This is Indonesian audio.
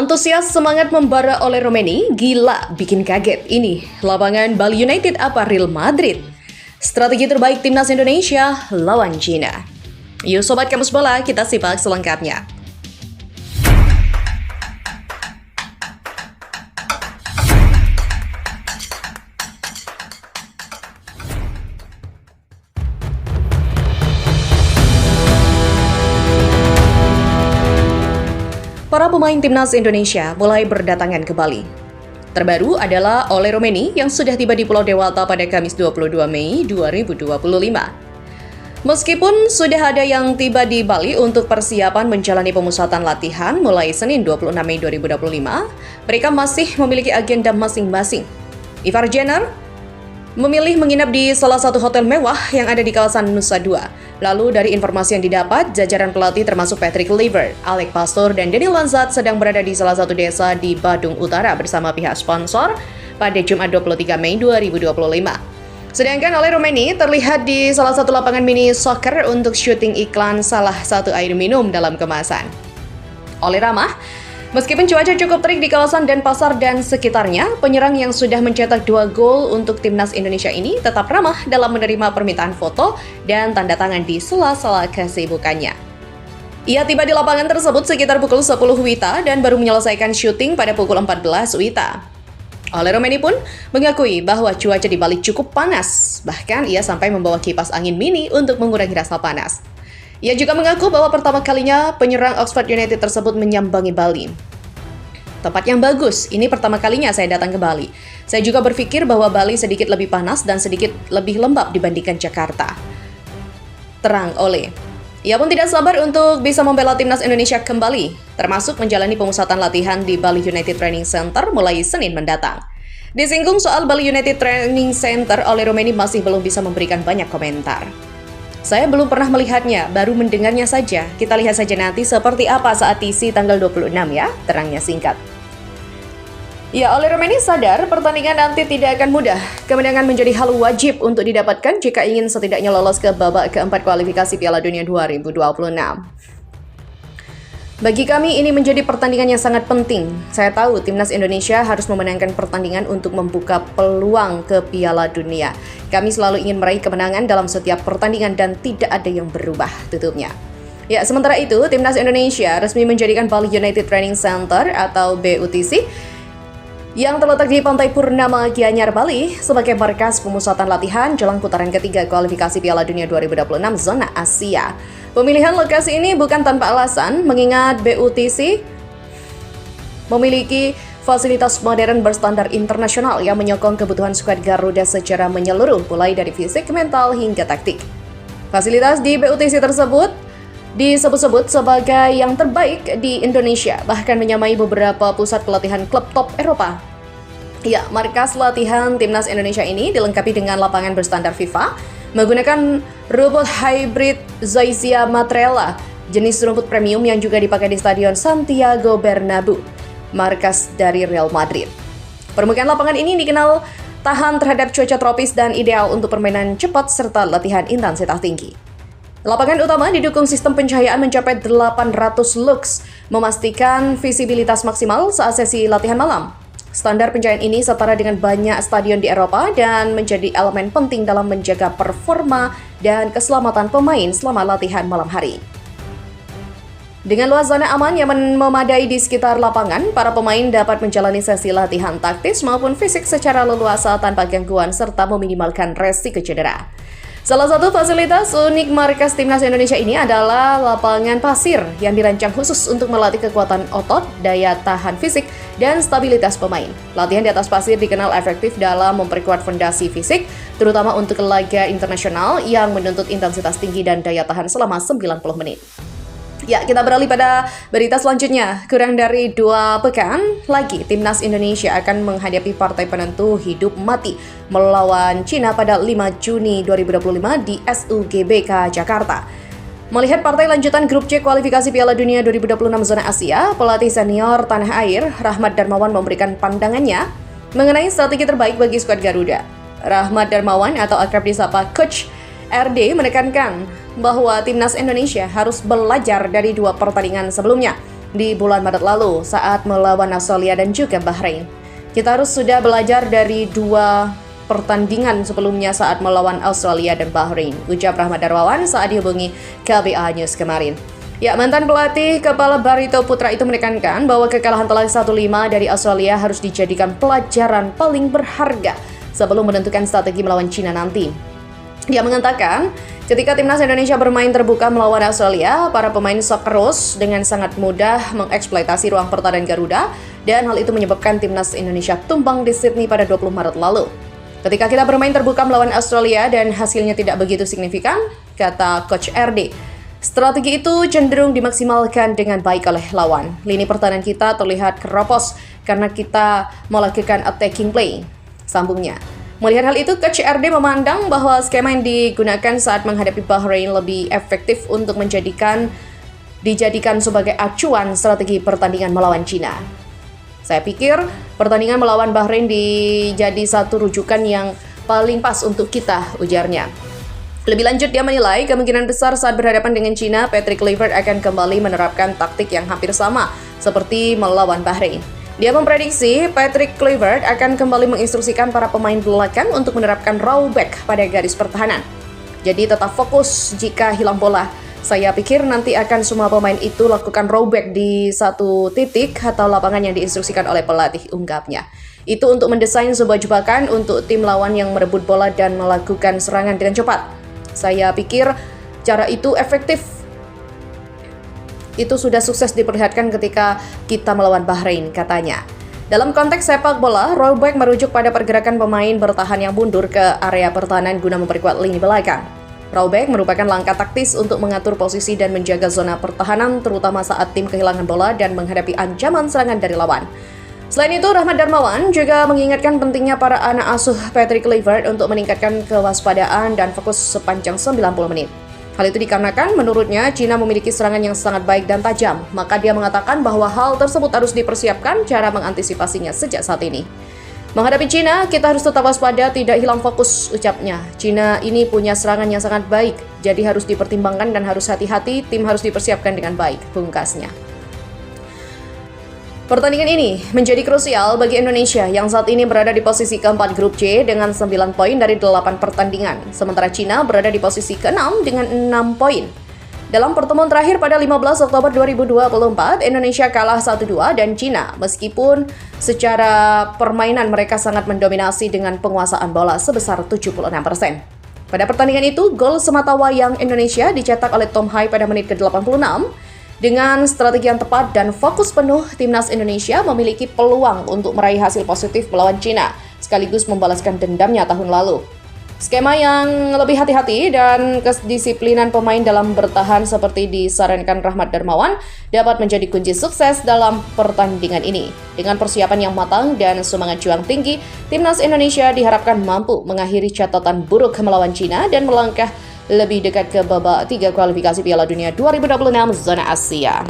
Antusias semangat membara oleh Romeni, gila bikin kaget. Ini lapangan Bali United apa Real Madrid? Strategi terbaik timnas Indonesia lawan Cina. Yuk Sobat Kampus Bola, kita simak selengkapnya. Para pemain timnas Indonesia mulai berdatangan ke Bali. Terbaru adalah Ole Romeni yang sudah tiba di Pulau Dewata pada Kamis 22 Mei 2025. Meskipun sudah ada yang tiba di Bali untuk persiapan menjalani pemusatan latihan mulai Senin 26 Mei 2025, mereka masih memiliki agenda masing-masing. Ivar Jenner memilih menginap di salah satu hotel mewah yang ada di kawasan Nusa Dua. Lalu dari informasi yang didapat, jajaran pelatih termasuk Patrick Kluivert, Alex Pastoor, dan Daniel Lanzat sedang berada di salah satu desa di Badung Utara bersama pihak sponsor pada Jumat 23 Mei 2025. Sedangkan Ole Romeni terlihat di salah satu lapangan mini soccer untuk syuting iklan salah satu air minum dalam kemasan. Ole ramah, meskipun cuaca cukup terik di kawasan Denpasar dan sekitarnya, penyerang yang sudah mencetak 2 gol untuk timnas Indonesia ini tetap ramah dalam menerima permintaan foto dan tanda tangan di sela-sela kesibukannya. Ia tiba di lapangan tersebut sekitar pukul 10 WITA dan baru menyelesaikan syuting pada pukul 14 WITA. Ole Romeni pun mengakui bahwa cuaca di Bali cukup panas, bahkan ia sampai membawa kipas angin mini untuk mengurangi rasa panas. Ia juga mengaku bahwa pertama kalinya penyerang Oxford United tersebut menyambangi Bali. Tempat yang bagus, ini pertama kalinya saya datang ke Bali. Saya juga berpikir bahwa Bali sedikit lebih panas dan sedikit lebih lembab dibandingkan Jakarta. Terang Ole. Ia pun tidak sabar untuk bisa membela timnas Indonesia kembali, termasuk menjalani pemusatan latihan di Bali United Training Center mulai Senin mendatang. Disinggung soal Bali United Training Center, Ole Romeni masih belum bisa memberikan banyak komentar. Saya belum pernah melihatnya, baru mendengarnya saja. Kita lihat saja nanti seperti apa saat TC tanggal 26 ya, terangnya singkat. Ya, Ole Romeni sadar pertandingan nanti tidak akan mudah. Kemenangan menjadi hal wajib untuk didapatkan jika ingin setidaknya lolos ke babak keempat kualifikasi Piala Dunia 2026. Bagi kami ini menjadi pertandingan yang sangat penting. Saya tahu timnas Indonesia harus memenangkan pertandingan untuk membuka peluang ke Piala Dunia. Kami selalu ingin meraih kemenangan dalam setiap pertandingan dan tidak ada yang berubah, tutupnya. Ya, sementara itu timnas Indonesia resmi menjadikan Bali United Training Center atau BUTC yang terletak di Pantai Purnama Gianyar, Bali sebagai markas pemusatan latihan jelang putaran ketiga kualifikasi Piala Dunia 2026 zona Asia. Pemilihan lokasi ini bukan tanpa alasan, mengingat BUTC memiliki fasilitas modern berstandar internasional yang menyokong kebutuhan skuad Garuda secara menyeluruh, mulai dari fisik, mental, hingga taktik. Fasilitas di BUTC tersebut disebut-sebut sebagai yang terbaik di Indonesia, bahkan menyamai beberapa pusat pelatihan klub top Eropa. Ya, markas latihan timnas Indonesia ini dilengkapi dengan lapangan berstandar FIFA, menggunakan rumput hybrid Zoysia Matrela, jenis rumput premium yang juga dipakai di Stadion Santiago Bernabeu, markas dari Real Madrid. Permukaan lapangan ini dikenal tahan terhadap cuaca tropis dan ideal untuk permainan cepat serta latihan intensitas tinggi. Lapangan utama didukung sistem pencahayaan mencapai 800 lux, memastikan visibilitas maksimal saat sesi latihan malam. Standar pencahayaan ini setara dengan banyak stadion di Eropa dan menjadi elemen penting dalam menjaga performa dan keselamatan pemain selama latihan malam hari. Dengan luas zona aman yang memadai di sekitar lapangan, para pemain dapat menjalani sesi latihan taktis maupun fisik secara leluasa tanpa gangguan serta meminimalkan resiko cedera. Salah satu fasilitas unik markas timnas Indonesia ini adalah lapangan pasir yang dirancang khusus untuk melatih kekuatan otot, daya tahan fisik, dan stabilitas pemain. Latihan di atas pasir dikenal efektif dalam memperkuat fondasi fisik, terutama untuk laga internasional yang menuntut intensitas tinggi dan daya tahan selama 90 menit. Ya, kita beralih pada berita selanjutnya. Kurang dari 2 pekan lagi, timnas Indonesia akan menghadapi partai penentu hidup mati melawan Cina pada 5 Juni 2025 di SUGBK Jakarta. Melihat partai lanjutan grup C kualifikasi Piala Dunia 2026 zona Asia, pelatih senior tanah air Rahmat Darmawan memberikan pandangannya mengenai strategi terbaik bagi skuad Garuda. Rahmat Darmawan atau akrab disapa Coach RD menekankan bahwa timnas Indonesia harus belajar dari 2 pertandingan sebelumnya di bulan Maret lalu saat melawan Australia dan juga Bahrain. Kita harus sudah belajar dari dua pertandingan sebelumnya saat melawan Australia dan Bahrain, ucap Rahmat Darmawan saat dihubungi KBA News kemarin. Ya, mantan pelatih kepala Barito Putra itu menekankan bahwa kekalahan telak 1-5 dari Australia harus dijadikan pelajaran paling berharga sebelum menentukan strategi melawan Cina nanti. Dia mengatakan, ketika timnas Indonesia bermain terbuka melawan Australia, para pemain Socceroos dengan sangat mudah mengeksploitasi ruang pertahanan Garuda dan hal itu menyebabkan timnas Indonesia tumbang di Sydney pada 20 Maret lalu. Ketika kita bermain terbuka melawan Australia dan hasilnya tidak begitu signifikan, kata Coach RD, strategi itu cenderung dimaksimalkan dengan baik oleh lawan. Lini pertahanan kita terlihat keropos karena kita melakukan attacking play, sambungnya. Melihat hal itu, Coach RD memandang bahwa skema yang digunakan saat menghadapi Bahrain lebih efektif untuk dijadikan sebagai acuan strategi pertandingan melawan Cina. Saya pikir pertandingan melawan Bahrain jadi satu rujukan yang paling pas untuk kita, ujarnya. Lebih lanjut, dia menilai kemungkinan besar saat berhadapan dengan Cina, Patrick Kluivert akan kembali menerapkan taktik yang hampir sama seperti melawan Bahrain. Dia memprediksi Patrick Kluivert akan kembali menginstruksikan para pemain belakang untuk menerapkan raw back pada garis pertahanan. Jadi tetap fokus jika hilang bola. Saya pikir nanti akan semua pemain itu lakukan raw back di satu titik atau lapangan yang diinstruksikan oleh pelatih, ungkapnya. Itu untuk mendesain sebuah jebakan untuk tim lawan yang merebut bola dan melakukan serangan dengan cepat. Saya pikir cara itu efektif. Itu sudah sukses diperlihatkan ketika kita melawan Bahrain, katanya. Dalam konteks sepak bola, rollback merujuk pada pergerakan pemain bertahan yang mundur ke area pertahanan guna memperkuat lini belakang. Rollback merupakan langkah taktis untuk mengatur posisi dan menjaga zona pertahanan, terutama saat tim kehilangan bola dan menghadapi ancaman serangan dari lawan. Selain itu, Rahmat Darmawan juga mengingatkan pentingnya para anak asuh Patrick Kluivert untuk meningkatkan kewaspadaan dan fokus sepanjang 90 menit. Hal itu dikarenakan menurutnya Cina memiliki serangan yang sangat baik dan tajam, maka dia mengatakan bahwa hal tersebut harus dipersiapkan cara mengantisipasinya sejak saat ini. Menghadapi Cina, kita harus tetap waspada, tidak hilang fokus, ucapnya. Cina ini punya serangan yang sangat baik, jadi harus dipertimbangkan dan harus hati-hati, tim harus dipersiapkan dengan baik, pungkasnya. Pertandingan ini menjadi krusial bagi Indonesia yang saat ini berada di posisi keempat grup C dengan 9 poin dari 8 pertandingan. Sementara Cina berada di posisi ke-6 dengan 6 poin. Dalam pertemuan terakhir pada 15 Oktober 2024, Indonesia kalah 1-2 dan Cina meskipun secara permainan mereka sangat mendominasi dengan penguasaan bola sebesar 76%. Pada pertandingan itu, gol sematawayang Indonesia dicetak oleh Tom Hai pada menit ke-86. Dengan strategi yang tepat dan fokus penuh, timnas Indonesia memiliki peluang untuk meraih hasil positif melawan Cina, sekaligus membalaskan dendamnya tahun lalu. Skema yang lebih hati-hati dan kedisiplinan pemain dalam bertahan seperti disarankan Rahmat Darmawan dapat menjadi kunci sukses dalam pertandingan ini. Dengan persiapan yang matang dan semangat juang tinggi, timnas Indonesia diharapkan mampu mengakhiri catatan buruk melawan Cina dan melangkah lebih dekat ke babak 3 kualifikasi Piala Dunia 2026 zona Asia.